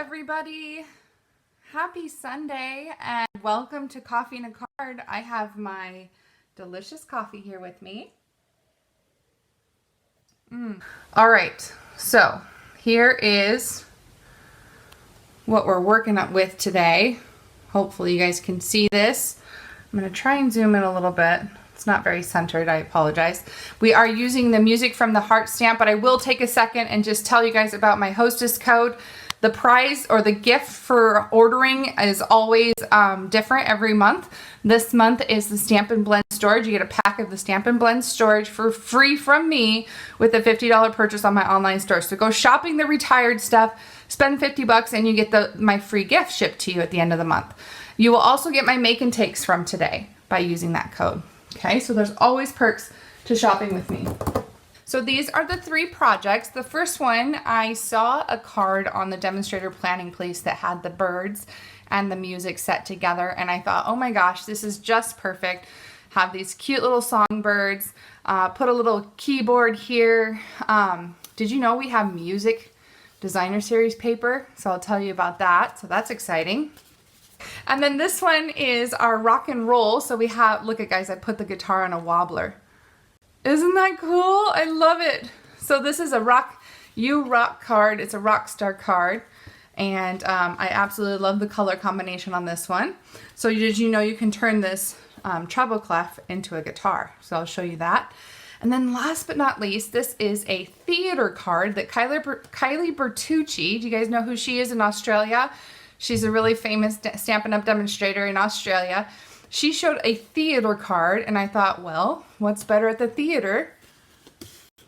everybody. Happy Sunday and welcome to Coffee and a Card. I have my delicious coffee here with me. All right, so here is what we're working up with today. Hopefully you guys can see this. I'm going to try and zoom in a little bit. It's not very centered, I apologize. We are using the Music from the Heart stamp, but I will take a second and just tell you guys about my hostess code. The prize or the gift for ordering is always different every month. This month is the Stampin' Blend storage. You get a pack of the Stampin' Blend storage for free from me with a $50 purchase on my online store. So go shopping the retired stuff, spend 50 bucks, and you get my free gift shipped to you at the end of the month. You will also get my make and takes from today by using that code. Okay, so there's always perks to shopping with me. So these are the three projects. The first one, I saw a card on the demonstrator planning place that had the birds and the music set together, and I thought, oh my gosh, this is just perfect. Have these cute little songbirds, put a little keyboard here. Did you know we have music designer series paper? So I'll tell you about that. So that's exciting. And then this one is our rock and roll. So we have, look at guys, I put the guitar on a wobbler. Isn't that cool? I love it. So this is a rock card. It's a rock star card. And I absolutely love the color combination on this one. So did you know you can turn this treble clef into a guitar? So I'll show you that. And then last but not least, this is a theater card that Kylie Bertucci, do you guys know who she is in Australia? She's a really famous Stampin' Up! Demonstrator in Australia. She showed a theater card, and I thought, well, what's better at the theater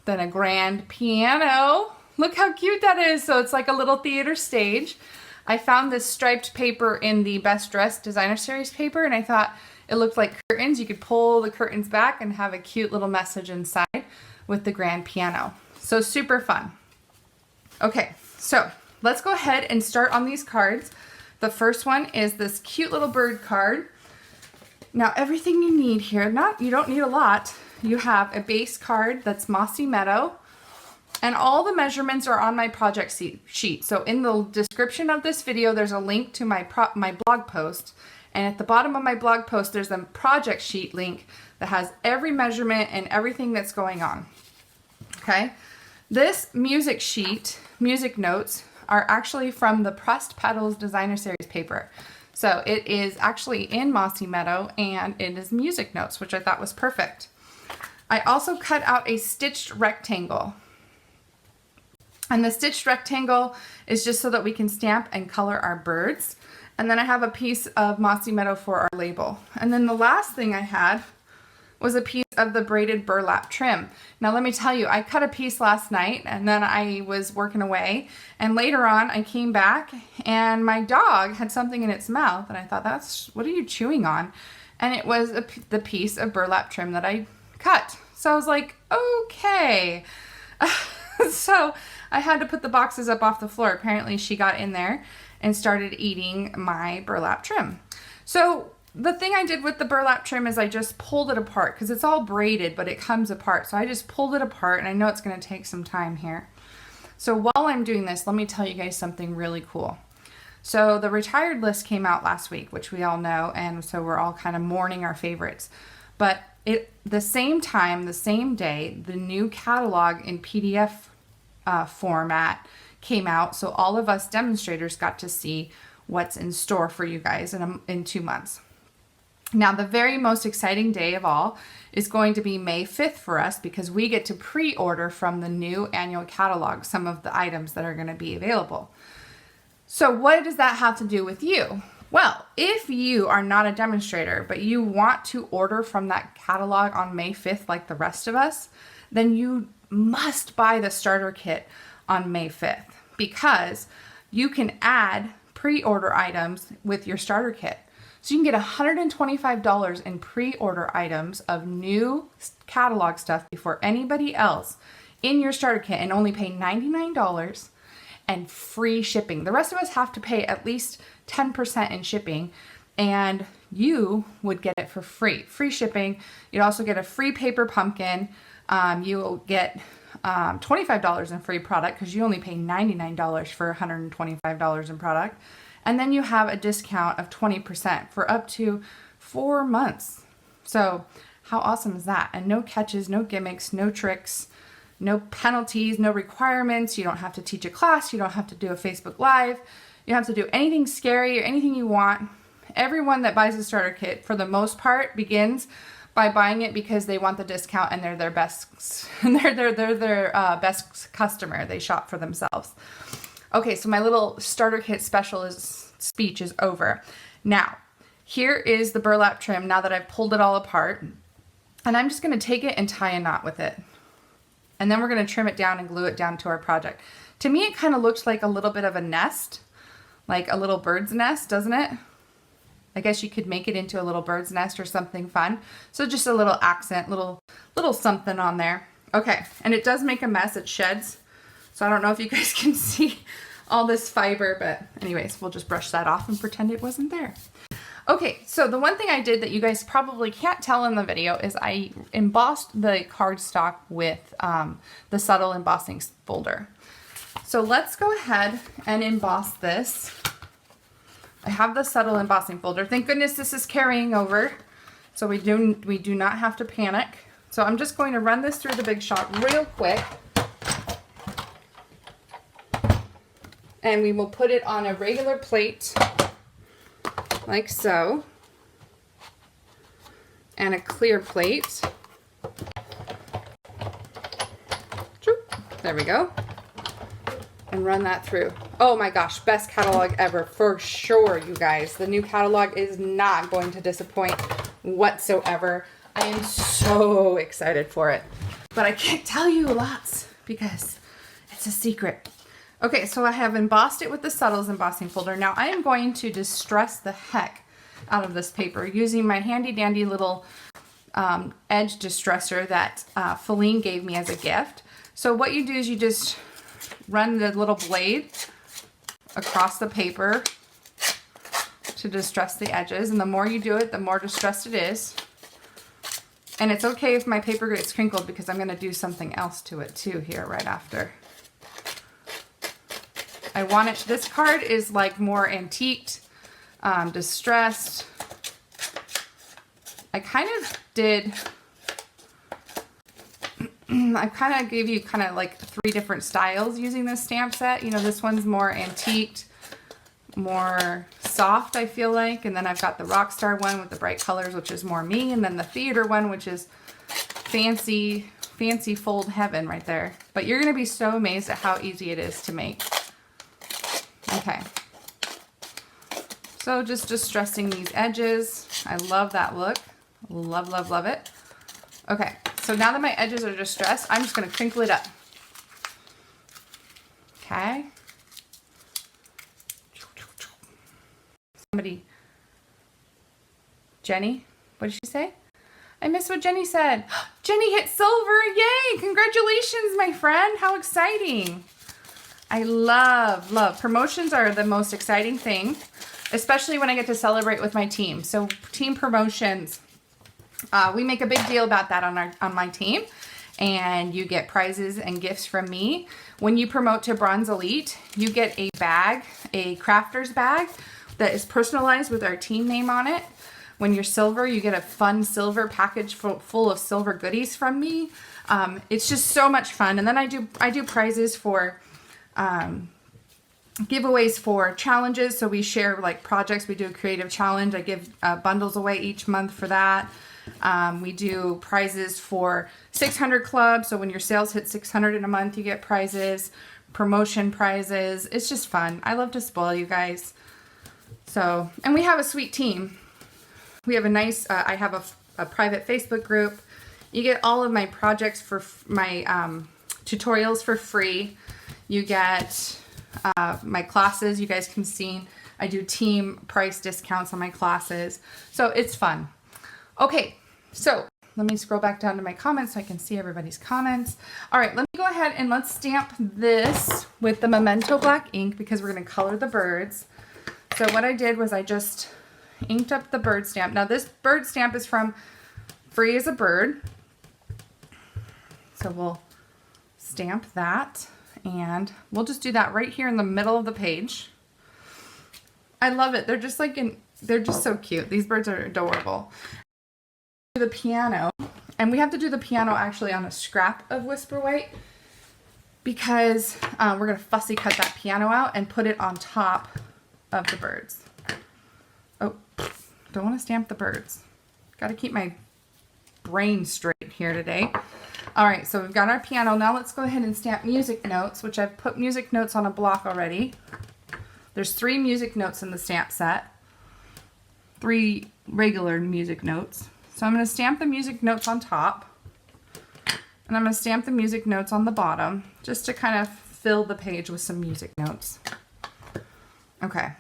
than a grand piano? Look how cute that is. So it's like a little theater stage. I found this striped paper in the Best Dressed Designer Series paper, and I thought it looked like curtains. You could pull the curtains back and have a cute little message inside with the grand piano. So super fun. Okay, so let's go ahead and start on these cards. The first one is this cute little bird card. Now everything you need here, you don't need a lot. You have a base card that's Mossy Meadow, and all the measurements are on my project sheet. So in the description of this video, there's a link to my blog post, and at the bottom of my blog post, there's a project sheet link that has every measurement and everything that's going on. Okay, this music sheet, music notes, are actually from the Pressed Petals Designer Series paper. So it is actually in Mossy Meadow, and it is music notes, which I thought was perfect. I also cut out a stitched rectangle. And the stitched rectangle is just so that we can stamp and color our birds. And then I have a piece of Mossy Meadow for our label. And then the last thing I had was a piece of the braided burlap trim. Now let me tell you, I cut a piece last night and then I was working away, and later on I came back and my dog had something in its mouth, and I thought, what are you chewing on? And it was the piece of burlap trim that I cut. So I was like, okay. So I had to put the boxes up off the floor. Apparently she got in there and started eating my burlap trim. So the thing I did with the burlap trim is I just pulled it apart, because it's all braided, but it comes apart. So I just pulled it apart, and I know it's going to take some time here. So while I'm doing this, let me tell you guys something really cool. So the retired list came out last week, which we all know, and so we're all kind of mourning our favorites. But the same time, the same day, the new catalog in PDF format came out. So all of us demonstrators got to see what's in store for you guys in 2 months. Now, the very most exciting day of all is going to be May 5th for us, because we get to pre-order from the new annual catalog some of the items that are going to be available. So what does that have to do with you? Well, if you are not a demonstrator, but you want to order from that catalog on May 5th like the rest of us, then you must buy the starter kit on May 5th, because you can add pre-order items with your starter kit. So you can get $125 in pre-order items of new catalog stuff before anybody else in your starter kit, and only pay $99 and free shipping. The rest of us have to pay at least 10% in shipping, and you would get it for free. Free shipping. You'd also get a free paper pumpkin. You will get $25 in free product because you only pay $99 for $125 in product. And then you have a discount of 20% for up to 4 months. So how awesome is that? And no catches, no gimmicks, no tricks, no penalties, no requirements. You don't have to teach a class. You don't have to do a Facebook Live. You don't have to do anything scary or anything you want. Everyone that buys a starter kit, for the most part, begins by buying it because they want the discount and they're their best, they're their best customer. They shop for themselves. Okay, so my little starter kit speech is over. Now, here is the burlap trim now that I've pulled it all apart. And I'm just going to take it and tie a knot with it. And then we're going to trim it down and glue it down to our project. To me, it kind of looks like a little bit of a nest, like a little bird's nest, doesn't it? I guess you could make it into a little bird's nest or something fun. So just a little accent, little something on there. Okay, and it does make a mess, it sheds. So I don't know if you guys can see all this fiber, but anyways, we'll just brush that off and pretend it wasn't there. Okay, so the one thing I did that you guys probably can't tell in the video is I embossed the cardstock with the subtle embossing folder. So let's go ahead and emboss this. I have the subtle embossing folder. Thank goodness this is carrying over, so we do not have to panic. So I'm just going to run this through the Big Shot real quick. And we will put it on a regular plate, like so, and a clear plate. There we go. And run that through. Oh my gosh, best catalog ever for sure, you guys. The new catalog is not going to disappoint whatsoever. I am so excited for it. But I can't tell you lots because it's a secret. Okay, so I have embossed it with the Subtles embossing folder. Now I am going to distress the heck out of this paper using my handy dandy little edge distressor that Feline gave me as a gift. So what you do is you just run the little blade across the paper to distress the edges, and the more you do it, the more distressed it is. And it's okay if my paper gets crinkled because I'm going to do something else to it too here right after. I want it, this card is like more antiqued, distressed. I kind of did, I kind of gave you kind of like 3 different styles using this stamp set. You know, this one's more antiqued, more soft, I feel like. And then I've got the Rockstar one with the bright colors, which is more me. And then the theater one, which is fancy fold heaven right there. But you're going to be so amazed at how easy it is to make. Okay. So just distressing these edges. I love that look. Love, love, love it. Okay. So now that my edges are distressed, I'm just going to crinkle it up. Okay. Jenny, what did she say? I missed what Jenny said. Jenny hit silver. Yay. Congratulations, my friend. How exciting. I love. Promotions are the most exciting thing, especially when I get to celebrate with my team. So team promotions, we make a big deal about that on my team, and you get prizes and gifts from me. When you promote to Bronze Elite, you get a bag, a crafter's bag that is personalized with our team name on it. When you're silver, you get a fun silver package full of silver goodies from me. It's just so much fun. And then I do prizes for giveaways for challenges. So we share like projects. We do a creative challenge. I give bundles away each month for that. We do prizes for 600 Club. So when your sales hit 600 in a month, you get prizes, promotion prizes. It's just fun. I love to spoil you guys. So, and we have a sweet team. We have a nice, I have a private Facebook group. You get all of my projects for my tutorials for free. You get my classes. You guys can see I do team price discounts on my classes. So it's fun. Okay, so let me scroll back down to my comments so I can see everybody's comments. All right, let me go ahead and let's stamp this with the Memento black ink because we're going to color the birds. So what I did was I just inked up the bird stamp. Now this bird stamp is from Free as a Bird. So we'll stamp that, and we'll just do that right here in the middle of the page. I love it. They're just like they're just so cute. These birds are adorable. The piano, and we have to do the piano actually on a scrap of Whisper White because we're going to fussy cut that piano out and put it on top of the birds. Oh, don't want to stamp the birds. Got to keep my brain straight here today. All right, so we've got our piano. Now let's go ahead and stamp music notes, which I've put music notes on a block already. There's 3 music notes in the stamp set, 3 regular music notes. So I'm going to stamp the music notes on top, and I'm going to stamp the music notes on the bottom, just to kind of fill the page with some music notes. Okay.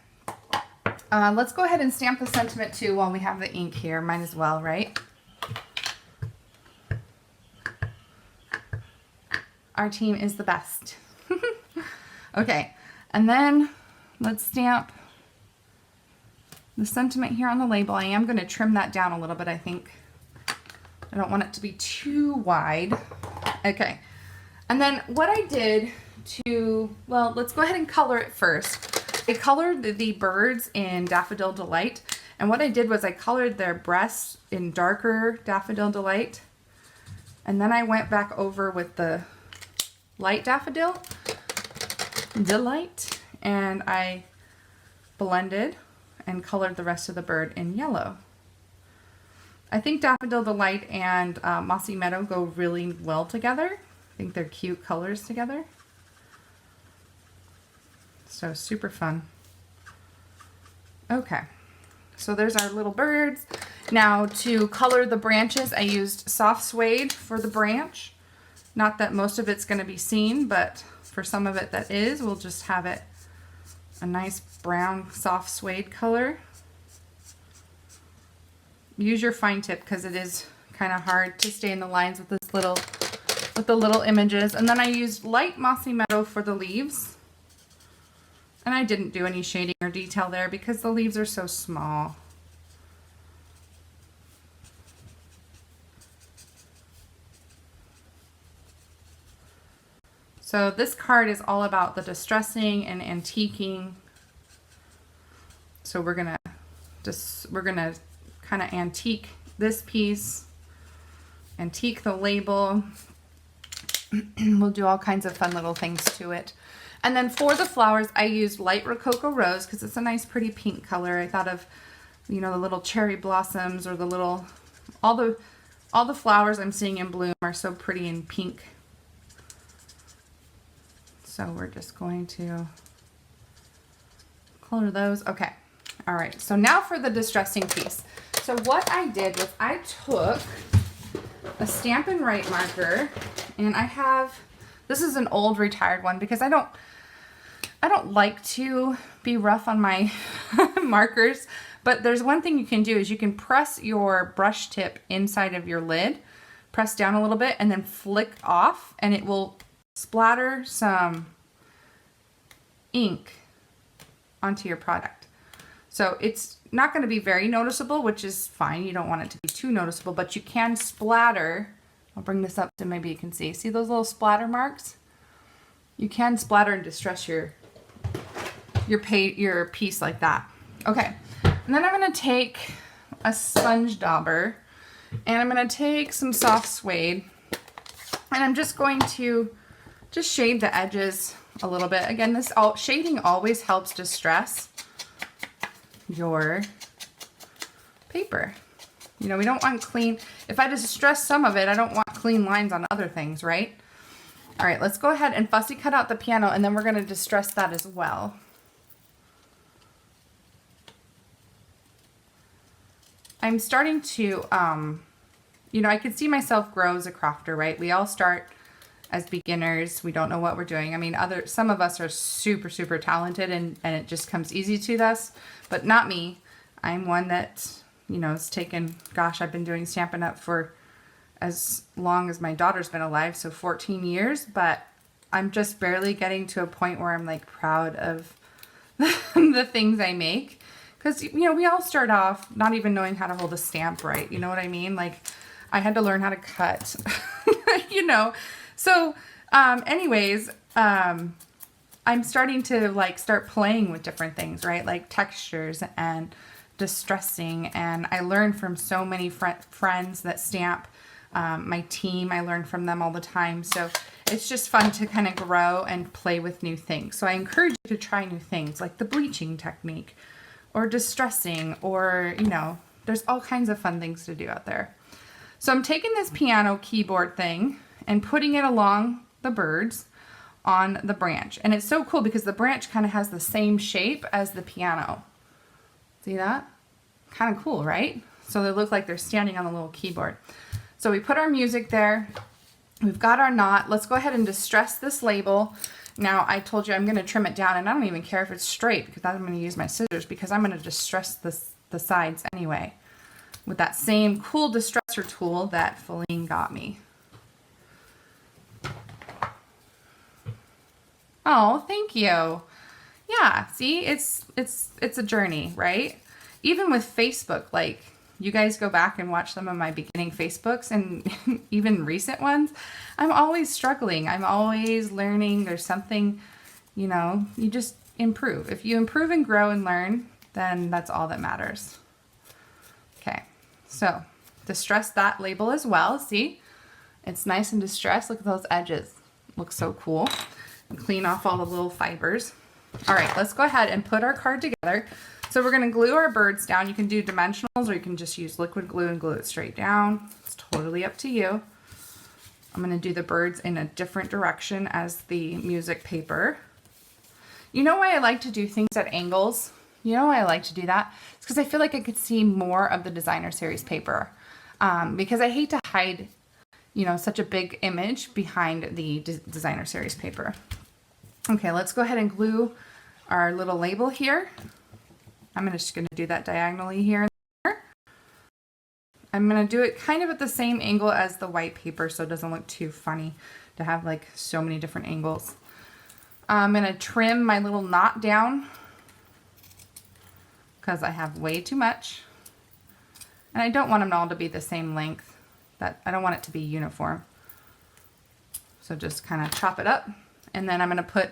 Let's go ahead and stamp the sentiment too while we have the ink here. Might as well, right? Our team is the best. Okay, and then let's stamp the sentiment here on the label. I am going to trim that down a little bit, I think. I don't want it to be too wide. Okay, and then what I did to, well, let's go ahead and color it first. I colored the birds in Daffodil Delight, and what I did was I colored their breasts in darker Daffodil Delight, and then I went back over with the light Daffodil Delight, and I blended and colored the rest of the bird in yellow. I think Daffodil Delight and Mossy Meadow go really well together. I think they're cute colors together. So super fun. Okay, so there's our little birds. Now to color the branches, I used soft suede for the branch. Not that most of it's going to be seen, but for some of it that is, we'll just have it a nice brown soft suede color. Use your fine tip because it is kind of hard to stay in the lines with the little images. And then I used light Mossy Meadow for the leaves. And I didn't do any shading or detail there because the leaves are so small. So this card is all about the distressing and antiquing. So we're gonna kind of antique this piece, antique the label. We'll do all kinds of fun little things to it. And then for the flowers, I used light Rococo Rose because it's a nice pretty pink color. I thought of, you know, the little cherry blossoms or the little, all the flowers I'm seeing in bloom are so pretty in pink. So we're just going to color those. Okay. All right. So now for the distressing piece. So what I did was I took a Stampin' Write marker, and I have, this is an old retired one because I don't like to be rough on my markers, but there's one thing you can do is you can press your brush tip inside of your lid, press down a little bit, and then flick off, and it will splatter some ink onto your product. So it's not going to be very noticeable, which is fine. You don't want it to be too noticeable, but you can splatter. I'll bring this up so maybe you can see. See those little splatter marks? You can splatter and distress your piece like that. Okay, and then I'm going to take a sponge dauber, and I'm going to take some soft suede, and I'm just going to just shade the edges a little bit. Again, shading always helps distress your paper. You know, we don't want clean, if I distress some of it, I don't want clean lines on other things, right? All right, let's go ahead and fussy cut out the piano, and then we're going to distress that as well. I'm starting to, you know, I can see myself grow as a crafter, right? We all start as beginners. We don't know what we're doing. I mean, some of us are super, super talented and it just comes easy to us, but not me. I'm one that, you know, has taken, gosh, I've been doing Stampin' Up! For as long as my daughter's been alive, so 14 years, but I'm just barely getting to a point where I'm like proud of the things I make. Because, you know, we all start off not even knowing how to hold a stamp right. You know what I mean? Like, I had to learn how to cut, you know. So Anyways, I'm starting to like start playing with different things, right? Like textures and distressing. And I learn from so many friends that stamp. My team, I learn from them all the time. So it's just fun to kind of grow and play with new things. So I encourage you to try new things like the bleaching technique or distressing, or, you know, there's all kinds of fun things to do out there. So I'm taking this piano keyboard thing and putting it along the birds on the branch. And it's so cool because the branch kind of has the same shape as the piano. See that? Kind of cool, right? So they look like they're standing on the little keyboard. So we put our music there. We've got our knot. Let's go ahead and distress this label. Now, I told you I'm going to trim it down, and I don't even care if it's straight because I'm going to use my scissors because I'm going to distress the sides anyway with that same cool distressor tool that Feline got me. Oh, thank you. Yeah, see, it's a journey, right? Even with Facebook, like, you guys go back and watch some of my beginning Facebooks and even recent ones, I'm always struggling. I'm always learning. There's something, you know, you just improve. If you improve and grow and learn, then that's all that matters. Okay, so distress that label as well. See, it's nice and distressed. Look at those edges. Looks so cool. And clean off all the little fibers. All right, let's go ahead and put our card together. So we're going to glue our birds down. You can do dimensionals or you can just use liquid glue and glue it straight down. It's totally up to you. I'm going to do the birds in a different direction as the music paper. You know why I like to do things at angles? You know why I like to do that? It's because I feel like I could see more of the designer series paper. Because I hate to hide, you know, such a big image behind the designer series paper. Okay, let's go ahead and glue our little label here. I'm just going to do that diagonally here and there. I'm going to do it kind of at the same angle as the white paper so it doesn't look too funny to have like so many different angles. I'm going to trim my little knot down because I have way too much. And I don't want them all to be the same length. I don't want it to be uniform. So just kind of chop it up. And then I'm going to put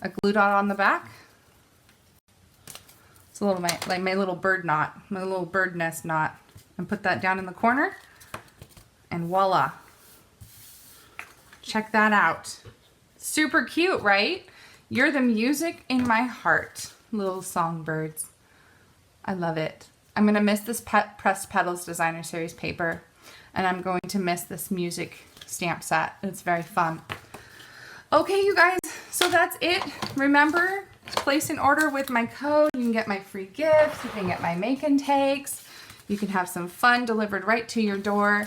a glue dot on the back. It's a little like my little bird knot, my little bird nest knot, and put that down in the corner. And voila! Check that out. Super cute, right? You're the music in my heart, little songbirds. I love it. I'm gonna miss this Pressed Petals Designer Series paper, and I'm going to miss this music stamp set. It's very fun. Okay, you guys, so that's it. Remember, place an order with my code. You can get my free gifts. You can get my make and takes. You can have some fun delivered right to your door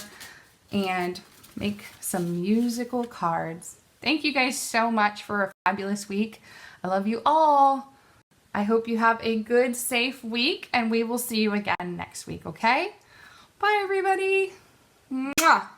and make some musical cards. Thank you guys so much for a fabulous week. I love you all. I hope you have a good, safe week, and we will see you again next week, okay? Bye, everybody. Mwah.